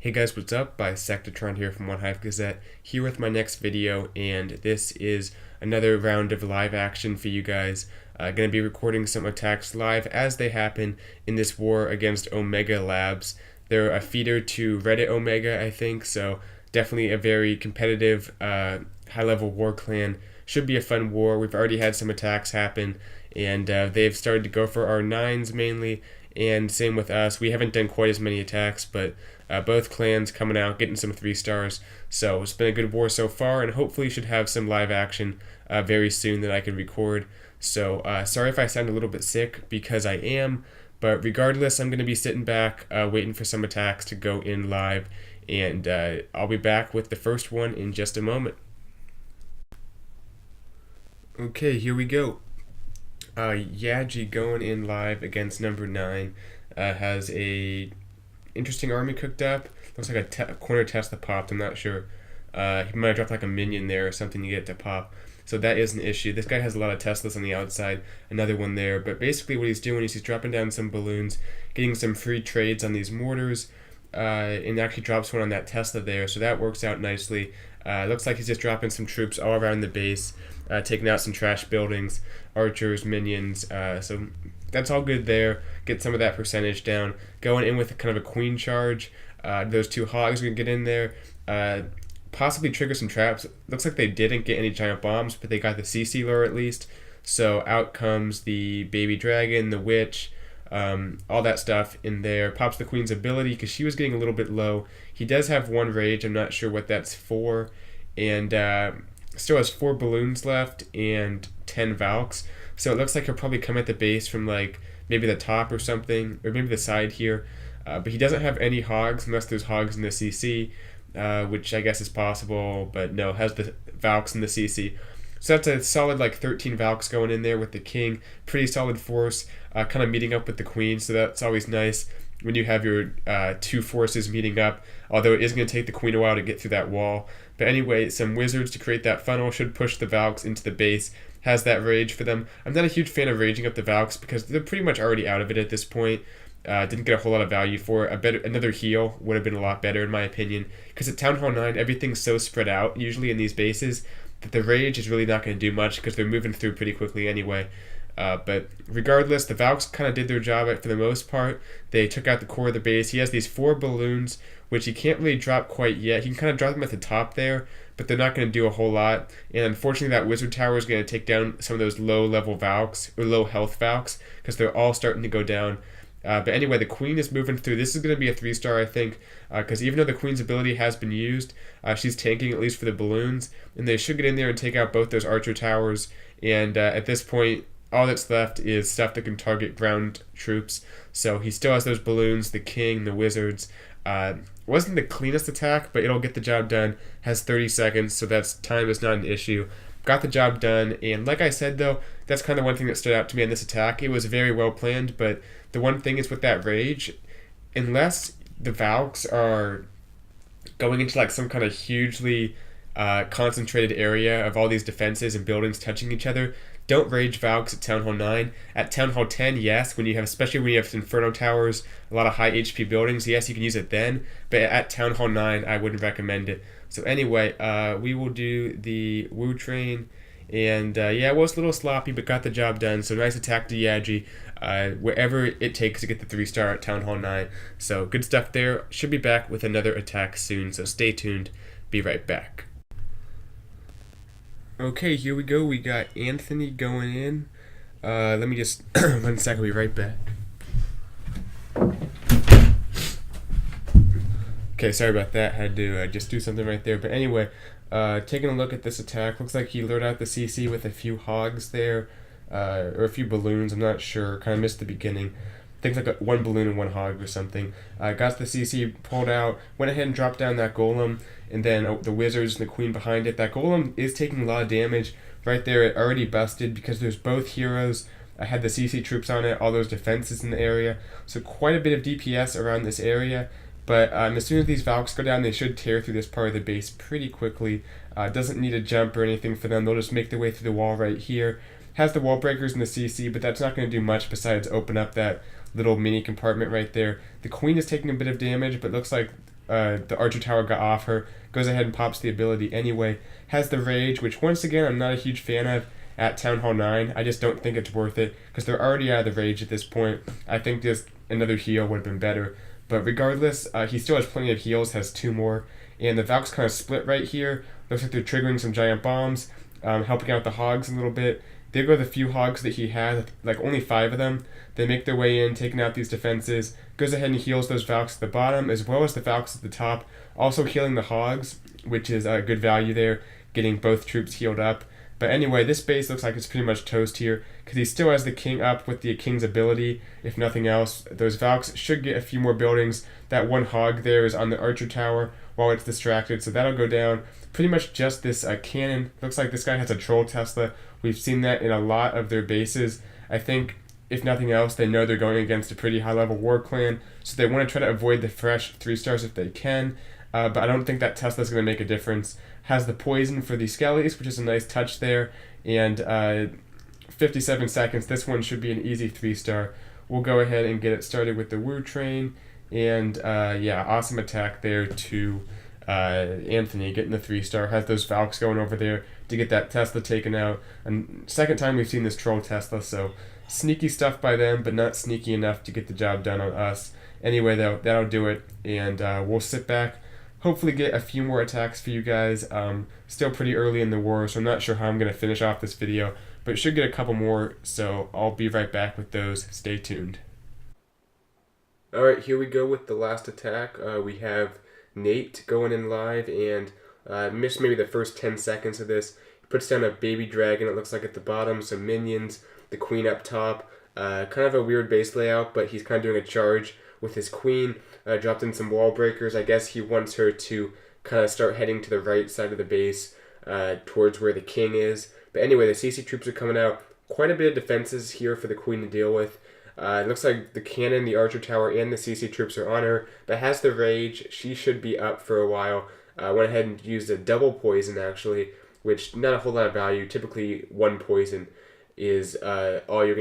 Hey guys, what's up? Bisectatron here from OneHive Gazette, here with my next video, and this is another round of live action for you guys. Going to be recording some attacks live as they happen in this war against Omega Labs. They're a feeder to Reddit Omega, I think, so definitely a very competitive, high-level war clan. Should be a fun war. We've already had some attacks happen, and they've started to go for our 9s mainly, and same with us. We haven't done quite as many attacks, but both clans coming out, getting some 3 stars. So it's been a good war so far, and hopefully should have some live action very soon that I can record. So sorry if I sound a little bit sick, because I am, but regardless, I'm going to be sitting back waiting for some attacks to go in live, and I'll be back with the first one in just a moment. Okay, here we go. Yaji going in live against number 9 has a interesting army cooked up. Looks like a corner Tesla popped. I'm not sure. He might have dropped like a minion there or something to get it to pop. So that is an issue. This guy has a lot of Teslas on the outside. Another one there. But basically what he's doing is he's dropping down some balloons, getting some free trades on these mortars, and actually drops one on that Tesla there. So that works out nicely. Looks like he's just dropping some troops all around the base, taking out some trash buildings, archers, minions. So that's all good there. Get some of that percentage down. Going in with kind of a queen charge. Those 2 hogs are going to get in there. Possibly trigger some traps. Looks like they didn't get any giant bombs, but they got the CC lure at least. So out comes the baby dragon, the witch, all that stuff in there. Pops the queen's ability because she was getting a little bit low. He does have 1 rage. I'm not sure what that's for. And still has 4 balloons left and 10 Valks. So it looks like he'll probably come at the base from like maybe the top or something, or maybe the side here. But he doesn't have any hogs unless there's hogs in the CC, which I guess is possible, but no, has the Valks in the CC. So that's a solid like 13 Valks going in there with the king. Pretty solid force, kind of meeting up with the queen, so that's always nice when you have your 2 forces meeting up, although it is going to take the queen a while to get through that wall. But anyway, some wizards to create that funnel should push the Valks into the base. Has that rage for them. I'm not a huge fan of raging up the Valks because they're pretty much already out of it at this point. Didn't get a whole lot of value for it. Another heal would have been a lot better in my opinion, because at Town Hall 9 everything's so spread out usually in these bases that the rage is really not going to do much because they're moving through pretty quickly anyway. But regardless, the Valks kind of did their job for the most part. They took out the core of the base. He has these 4 balloons, which he can't really drop quite yet. He can kind of drop them at the top there, but they're not going to do a whole lot. And unfortunately, that wizard tower is going to take down some of those low-level Valks, or low-health Valks, because they're all starting to go down. But anyway, the queen is moving through. This is going to be a 3-star, I think, because even though the queen's ability has been used, she's tanking at least for the balloons, and they should get in there and take out both those archer towers. And at this point, all that's left is stuff that can target ground troops. So he still has those balloons, the king, the wizards. Wasn't the cleanest attack, but it'll get the job done. Has 30 seconds, so time is not an issue. Got the job done, and like I said though, that's kind of one thing that stood out to me on this attack. It was very well planned, but the one thing is with that rage, unless the Valks are going into like some kind of hugely concentrated area of all these defenses and buildings touching each other, don't rage Valks at Town Hall 9. At Town Hall 10, yes, especially when you have Inferno Towers, a lot of high HP buildings, yes, you can use it then, but at Town Hall 9, I wouldn't recommend it. So anyway, we will do the Wu Train, and yeah, it was a little sloppy, but got the job done, so nice attack to Yaji, wherever it takes to get the 3-star at Town Hall 9. So good stuff there. Should be back with another attack soon, so stay tuned. Be right back. Okay, here we go. We got Anthony going in. Let me just 1 second. I'll be right back. Okay, sorry about that. Had to just do something right there. But anyway, taking a look at this attack, looks like he lured out the CC with a few hogs there, or a few balloons. I'm not sure. Kind of missed the beginning. I think like 1 balloon and 1 hog or something. Got the CC pulled out, went ahead and dropped down that golem, and then the wizards and the queen behind it. That golem is taking a lot of damage right there. It already busted because there's both heroes. I had the CC troops on it, all those defenses in the area. So quite a bit of DPS around this area. But as soon as these Valks go down, they should tear through this part of the base pretty quickly. Doesn't need a jump or anything for them. They'll just make their way through the wall right here. Has the wall breakers and the CC, but that's not going to do much besides open up that little mini compartment right there. The queen is taking a bit of damage, but looks like the archer tower got off her. Goes ahead and pops the ability anyway. Has the rage, which once again I'm not a huge fan of at Town Hall 9. I just don't think it's worth it because they're already out of the rage at this point. I think just another heal would have been better. But regardless, he still has plenty of heals, has 2 more. And the Valks kind of split right here. Looks like they're triggering some giant bombs, helping out the hogs a little bit. They go the few hogs that he had, like only 5 of them. They make their way in, taking out these defenses. Goes ahead and heals those Valks at the bottom, as well as the Valks at the top. Also healing the hogs, which is a good value there, getting both troops healed up. But anyway, this base looks like it's pretty much toast here, because he still has the king up with the king's ability, if nothing else. Those Valks should get a few more buildings. That one hog there is on the archer tower while it's distracted, so that'll go down. Pretty much just this cannon. Looks like this guy has a troll Tesla. We've seen that in a lot of their bases. I think, if nothing else, they know they're going against a pretty high-level war clan, so they want to try to avoid the fresh 3 stars if they can. But I don't think that Tesla's going to make a difference. Has the poison for the skellies, which is a nice touch there. And 57 seconds. This one should be an easy 3-star. We'll go ahead and get it started with the Woo Train. And yeah, awesome attack there to Anthony, getting the 3-star. Has those Valks going over there to get that Tesla taken out. And second time we've seen this troll Tesla, so sneaky stuff by them, but not sneaky enough to get the job done on us. Anyway, though, that'll do it. And we'll sit back. Hopefully get a few more attacks for you guys. Still pretty early in the war, so I'm not sure how I'm going to finish off this video, but it should get a couple more, so I'll be right back with those. Stay tuned. Alright, here we go with the last attack. We have Nate going in live, and missed maybe the first 10 seconds of this. He puts down a baby dragon, it looks like at the bottom, some minions, the queen up top. Kind of a weird base layout, but he's kind of doing a charge with his queen. Dropped in some wall breakers. I guess he wants her to kind of start heading to the right side of the base, towards where the king is. But anyway, the CC troops are coming out. Quite a bit of defenses here for the queen to deal with. It looks like the cannon, the archer tower, and the CC troops are on her, but has the rage. She should be up for a while. Went ahead and used a double poison, actually, which not a whole lot of value. Typically, 1 poison is all you're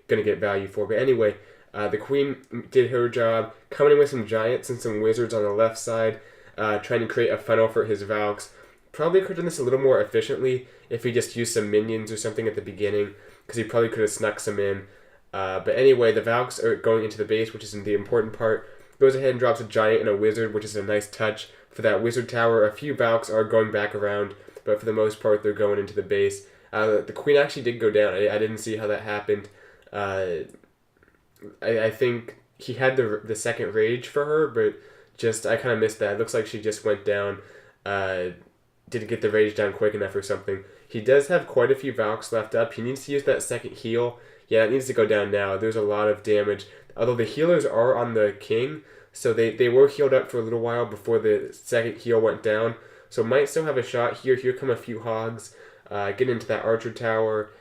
gonna get value for. But anyway, the queen did her job, coming in with some giants and some wizards on the left side, trying to create a funnel for his Valks. Probably could have done this a little more efficiently if he just used some minions or something at the beginning, because he probably could have snuck some in. But anyway, the Valks are going into the base, which isn't the important part. Goes ahead and drops a giant and a wizard, which is a nice touch for that wizard tower. A few Valks are going back around, but for the most part, they're going into the base. The queen actually did go down. I didn't see how that happened. I think he had the second rage for her, but just I kind of missed that. It looks like she just went down, didn't get the rage down quick enough or something. He does have quite a few Valks left up. He needs to use that second heal. Yeah, it needs to go down now. There's a lot of damage. Although the healers are on the king, so they were healed up for a little while before the second heal went down. So might still have a shot here. Here come a few hogs. Get into that archer tower.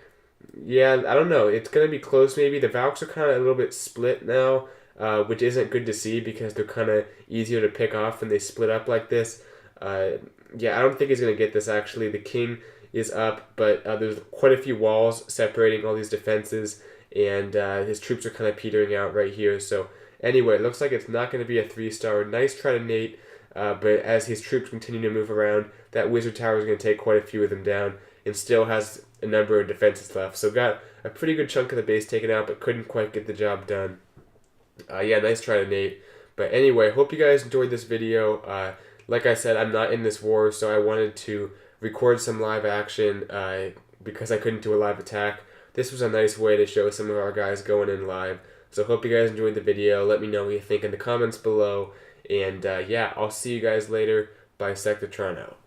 Yeah, I don't know. It's going to be close maybe. The Valks are kind of a little bit split now, which isn't good to see because they're kind of easier to pick off when they split up like this. Yeah, I don't think he's going to get this actually. The king is up, but there's quite a few walls separating all these defenses, and his troops are kind of petering out right here. So anyway, it looks like it's not going to be a 3-star. Nice try to Nate, but as his troops continue to move around, that wizard tower is going to take quite a few of them down, and still has a number of defenses left. So got a pretty good chunk of the base taken out, but couldn't quite get the job done. Yeah, nice try to Nate. But anyway, hope you guys enjoyed this video. Like I said, I'm not in this war, so I wanted to record some live action because I couldn't do a live attack. This was a nice way to show some of our guys going in live. So hope you guys enjoyed the video. Let me know what you think in the comments below. And yeah, I'll see you guys later. Bisectatron out.